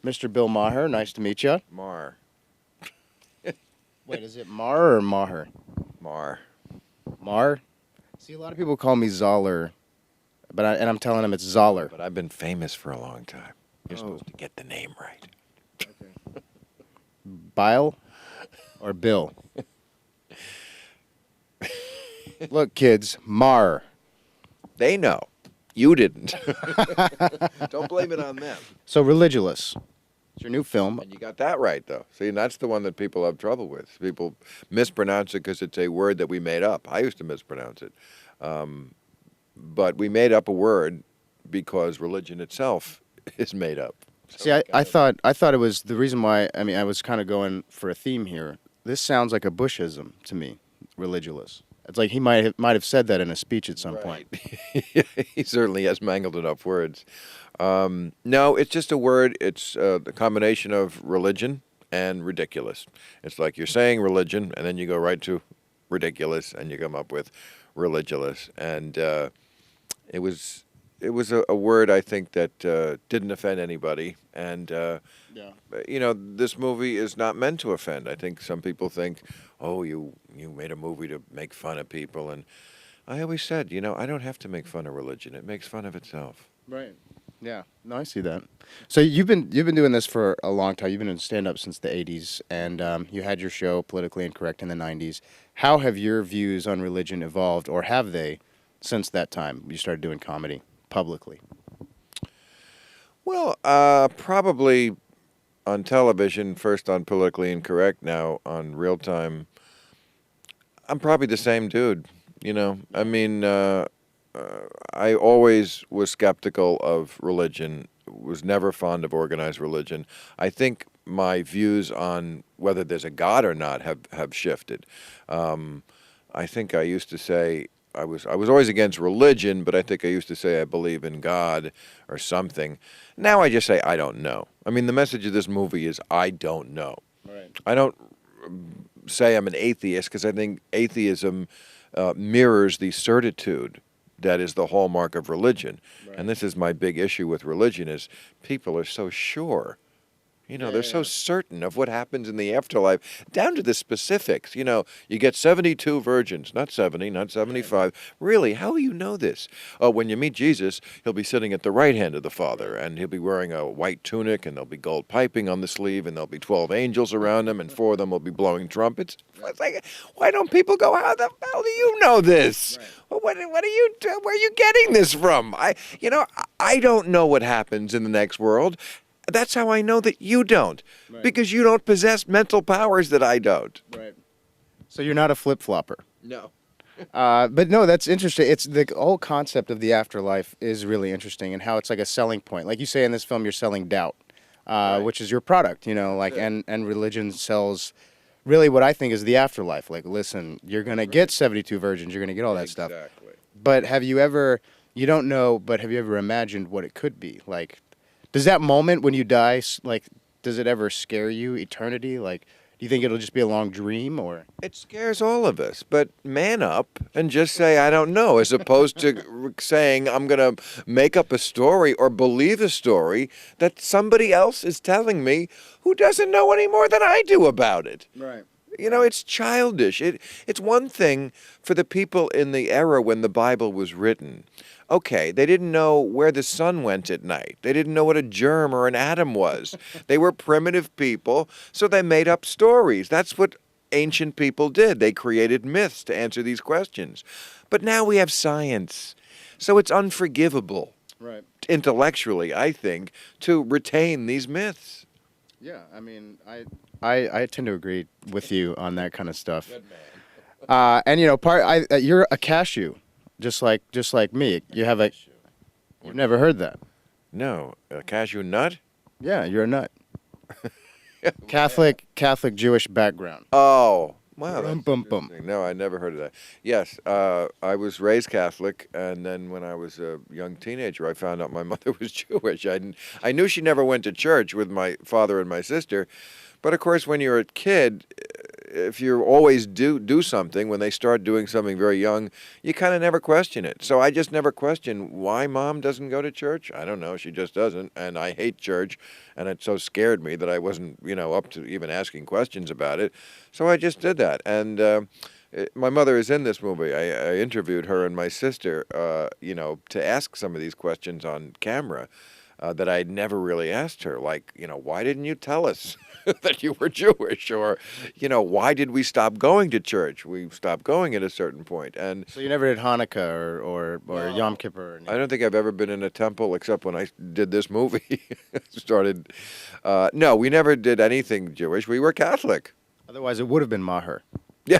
Mr. Bill Maher, nice to meet you. Maher. Wait, is it Maher or Maher? Maher. Maher? See, a lot of people call me Zaller, and I'm telling them it's Zaller. But I've been famous for a long time. You're Oh. supposed to get the name right. Bile or Bill? Look, kids, Maher. They know. You didn't. Don't blame it on them. So, Religulous. It's your new film. And you got that right, though. See, and that's the one that people have trouble with. People mispronounce it because it's a word that we made up. I used to mispronounce it. But we made up a word because religion itself is made up. So See, I thought it was the reason why. I mean, I was kind of going for a theme here. This sounds like a Bushism to me, Religulous. It's like he might have said that in a speech at some point. He certainly has mangled enough words. No, it's just a word. It's the combination of religion and ridiculous. It's like you're saying religion, and then you go right to ridiculous, and you come up with religulous. And it was a word, I think, that didn't offend anybody. And, you know, this movie is not meant to offend. I think some people think, oh, you made a movie to make fun of people. And I always said, you know, I don't have to make fun of religion. It makes fun of itself. Right. Yeah. No, I see that. So you've been doing this for a long time. You've been in stand-up since the 80s, and you had your show, Politically Incorrect, in the 90s. How have your views on religion evolved, or have they, since that time you started doing comedy publicly? Well, probably on television, first on Politically Incorrect, now on Real Time. I'm probably the same dude, you know. I mean, I always was skeptical of religion, was never fond of organized religion. I think my views on whether there's a God or not have shifted. I think I used to say I was always against religion, but I think I used to say I believe in God or something. Now I just say I don't know. I mean, the message of this movie is I don't know. Right. I don't say I'm an atheist because I think atheism mirrors the certitude that is the hallmark of religion. Right. And this is my big issue with religion is people are so sure. You know, they're so certain of what happens in the afterlife, down to the specifics. You know, you get 72 virgins, not 70, not 75. Really, how will you know this? Oh, when you meet Jesus, he'll be sitting at the right hand of the Father, and he'll be wearing a white tunic, and there'll be gold piping on the sleeve, and there'll be 12 angels around him, and 4 of them will be blowing trumpets. It's like, why don't people go, how the hell do you know this? Right. Well, what are you where are you getting this from? I don't know what happens in the next world. That's how I know that you don't, because you don't possess mental powers that I don't. Right. So you're not a flip-flopper. No. But no, that's interesting. It's the whole concept of the afterlife is really interesting, and how it's like a selling point. Like you say in this film, you're selling doubt, which is your product. You know, like and religion sells really what I think is the afterlife. Like, listen, you're gonna get 72 virgins, you're gonna get all that stuff. Exactly. But have you ever? You don't know, but have you ever imagined what it could be? Like, does that moment when you die, like, does it ever scare you? Eternity, like. Do you think it'll just be a long dream, or? It scares all of us, but man up and just say, I don't know, as opposed to saying I'm going to make up a story or believe a story that somebody else is telling me who doesn't know any more than I do about it. Right. You know, it's childish. It's one thing for the people in the era when the Bible was written. Okay, they didn't know where the sun went at night. They didn't know what a germ or an atom was. They were primitive people, so they made up stories. That's what ancient people did. They created myths to answer these questions. But now we have science, so it's unforgivable, Right. intellectually, I think, to retain these myths. Yeah, I mean, I tend to agree with you on that kind of stuff. Good man. And you know, you're a cashew, just like me. You have a. You've never heard that? No, a cashew nut? Yeah, you're a nut. Catholic Jewish background. Oh, wow. Bum, bum, bum. No, I never heard of that. Yes, I was raised Catholic, and then when I was a young teenager, I found out my mother was Jewish. I knew she never went to church with my father and my sister, but of course, when you're a kid, if you always do something, when they start doing something very young, you kind of never question it. So I just never questioned why Mom doesn't go to church. I don't know. She just doesn't. And I hate church. And it so scared me that I wasn't, up to even asking questions about it. So I just did that. And my mother is in this movie. I interviewed her and my sister, to ask some of these questions on camera that I'd never really asked her. Like, why didn't you tell us that you were Jewish? Or, why did we stop going to church? We stopped going at a certain point. And So you never did Hanukkah or Yom Kippur? Or I don't think I've ever been in a temple except when I did this movie. No, we never did anything Jewish. We were Catholic. Otherwise, it would have been Maher. Yeah.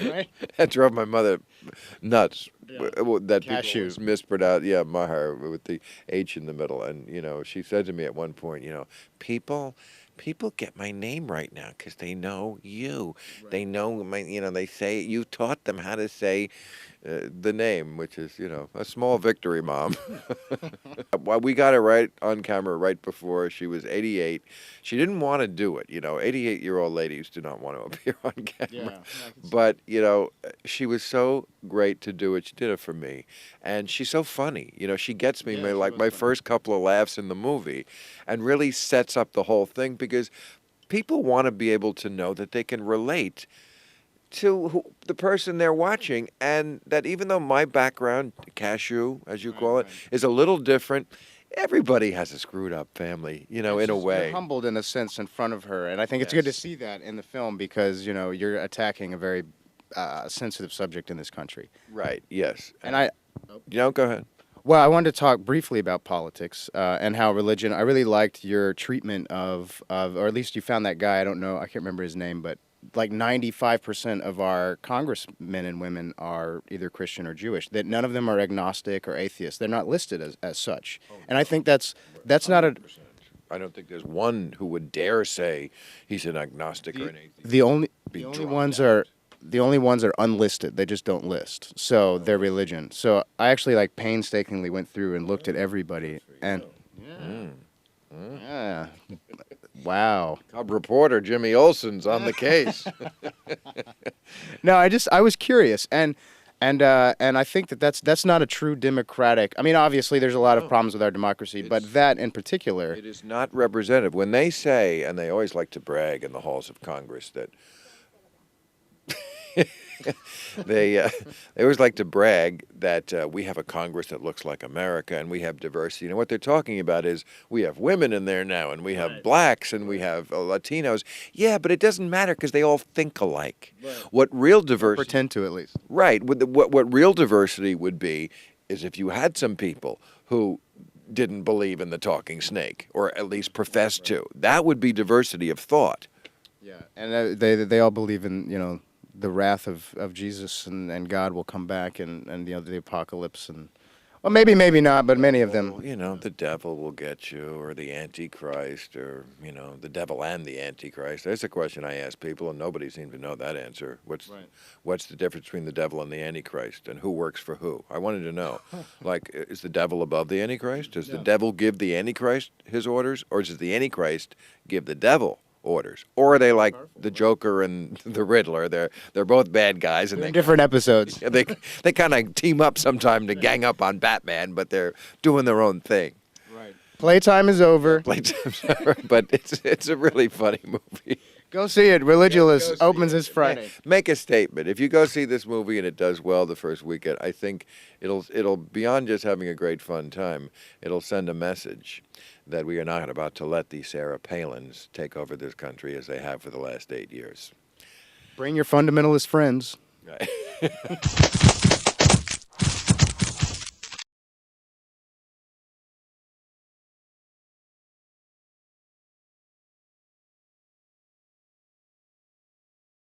Right? That drove my mother nuts. Yeah. That Cashew. people was mispronounced. Yeah, Maher with the H in the middle. And she said to me at one point, people get my name right now because they know you. Right. They know my. They say you taught them how to say the name, which is a small victory, Mom. Well, we got it right on camera right before she was 88. She didn't want to do it. 88-year-old ladies do not want to appear on camera. Yeah, but she was so great to do it. She did it for me, and she's so funny. She gets me my first couple of laughs in the movie, and really sets up the whole thing because people want to be able to know that they can relate to the person they're watching, and that even though my background, cashew, as you call it, is a little different, everybody has a screwed up family, in a way. You're humbled in a sense in front of her, and I think it's good to see that in the film because, you're attacking a very sensitive subject in this country. Right, yes. And go ahead. Well, I wanted to talk briefly about politics and how religion, I really liked your treatment of, or at least you found that guy, I can't remember his name, but like 95% of our congressmen and women are either Christian or Jewish. That none of them are agnostic or atheist. They're not listed as such. And I think that's not a. I don't think there's one who would dare say he's an agnostic or an atheist. The only ones are unlisted. They just don't list. So their religion. So I actually painstakingly went through and looked at everybody and. Yeah. Wow. Cub reporter Jimmy Olsen's on the case. No, I was curious, and I think that's not a true democratic. I mean, obviously, there's a lot of problems with our democracy, but that in particular, it is not representative. When they say, and they always like to brag in the halls of Congress that. They always like to brag that we have a Congress that looks like America and we have diversity. And what they're talking about is we have women in there now and we have blacks and we have Latinos. Yeah, but it doesn't matter because they all think alike. Right. What real diversity... Pretend to, at least. Right. What real diversity would be is if you had some people who didn't believe in the talking snake or at least professed to. That would be diversity of thought. Yeah, and they all believe in, the wrath of Jesus and God will come back and the apocalypse and well maybe not, but many of them. The devil will get you, or the Antichrist, or the devil and the Antichrist. That's a question I ask people, and nobody seems to know that answer. What's the difference between the devil and the Antichrist, and who works for who? I wanted to know. Is the devil above the Antichrist? Does the devil give the Antichrist his orders, or does the Antichrist give the devil orders? Or are they like the Joker and the Riddler? They're both bad guys, and they're in different episodes. They kind of team up sometime to gang up on Batman, but they're doing their own thing. Right. Playtime is over. Playtime's over, but it's a really funny movie. Go see it. Religulous opens this Friday. Make a statement. If you go see this movie and it does well the first weekend, I think it'll beyond just having a great fun time, it'll send a message that we are not about to let the Sarah Palins take over this country as they have for the last 8 years. Bring your fundamentalist friends. Right.